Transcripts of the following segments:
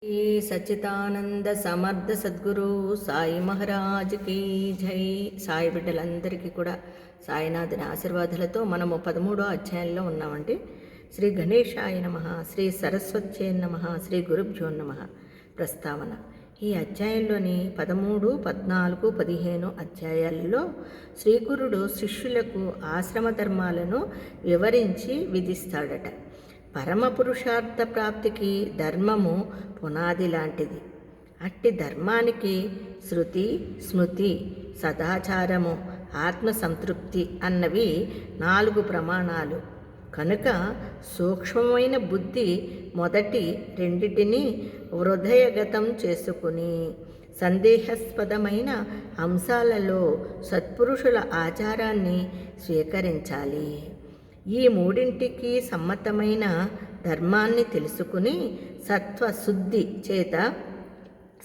ఈ సచ్చిదానంద సమర్థ సద్గురు సాయి మహారాజ్ కీ జై. సాయి బిడ్డలందరికీ కూడా సాయినాథుని ఆశీర్వాదాలతో మనము 13వ అధ్యాయంలో ఉన్నామండి. శ్రీ గణేశాయ నమః, శ్రీ సరస్వత్యై నమః, శ్రీ గురుభ్యో నమః. ప్రస్తావన: ఈ అధ్యాయంలోని 13, 14, 15 అధ్యాయాలలో శ్రీగురుడు శిష్యులకు ఆశ్రమ ధర్మాలను వివరించి విధిస్తాడట. పరమపురుషార్థ ప్రాప్తికి ధర్మము పునాది లాంటిది. అట్టి ధర్మానికి శృతి, స్మృతి, సదాచారము, ఆత్మసంతృప్తి అన్నవి 4 ప్రమాణాలు. కనుక సూక్ష్మమైన బుద్ధి మొదటి రెండిటిని హృదయగతం చేసుకుని సందేహాస్పదమైన అంశాలలో సత్పురుషుల ఆచారాన్ని స్వీకరించాలి. ఈ మూడింటికి సమ్మతమైన ధర్మాన్ని తెలుసుకుని సత్వశుద్ధి చేత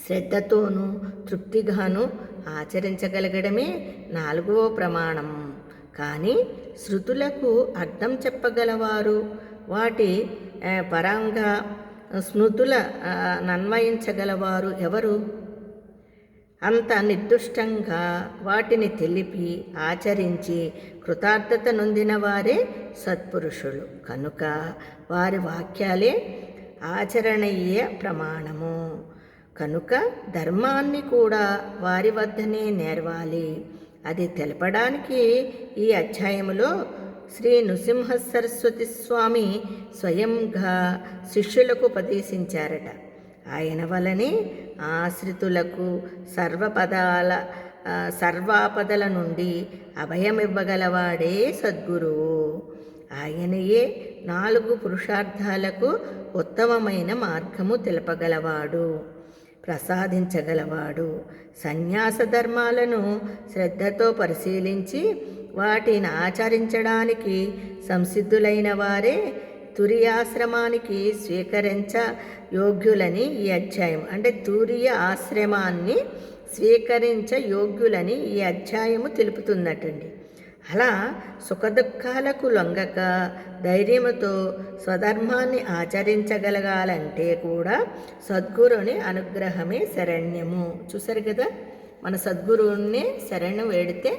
శ్రద్ధతోనూ తృప్తిగాను ఆచరించగలగడమే 4వ ప్రమాణం. కానీ శృతులకు అర్థం చెప్పగలవారు, వాటి పరంగా స్మృతుల నన్వయించగలవారు ఎవరు? అంత నిర్దుష్టంగా వాటిని తెలిపి ఆచరించి కృతార్థత నొందిన వారే సత్పురుషులు. కనుక వారి వాక్యాలే ఆచరణీయ ప్రమాణము. కనుక ధర్మాన్ని కూడా వారి వద్దనే నేర్వాలి. అది తెలపడానికి ఈ అధ్యాయములో శ్రీ నృసింహ సరస్వతి స్వామి స్వయంగా శిష్యులకు ఉపదేశించారట. ఆయన వలనే ఆశ్రితులకు సర్వాపదల నుండి అభయమివ్వగలవాడే సద్గురువు. ఆయనయే 4 పురుషార్థాలకు ఉత్తమమైన మార్గము తెలపగలవాడు, ప్రసాదించగలవాడు. సన్యాస ధర్మాలను శ్రద్ధతో పరిశీలించి వాటిని ఆచరించడానికి సంసిద్ధులైన వారే తురియాశ్రమానికి స్వీకరించ యోగ్యులని ఈ అధ్యాయం, అంటే తురియ ఆశ్రమాన్ని స్వీకరించ యోగ్యులని ఈ అధ్యాయము తెలుపుతున్నట్టండి. అలా సుఖదుఖాలకు లొంగక ధైర్యముతో స్వధర్మాన్ని ఆచరించగలగాలంటే కూడా సద్గురుని అనుగ్రహమే శరణ్యము. చూసారు కదా, మన సద్గురువుని శరణు వేడితే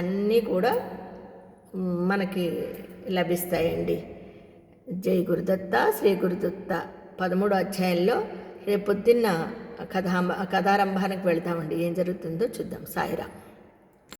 అన్నీ కూడా మనకి లభిస్తాయండి. జై గురుదత్త, శ్రీ గురుదత్త. 13వ అధ్యాయంలో రేపొద్దున్న కథారంభానికి వెళ్తామండి. ఏం జరుగుతుందో చూద్దాం. సాయిరామ్.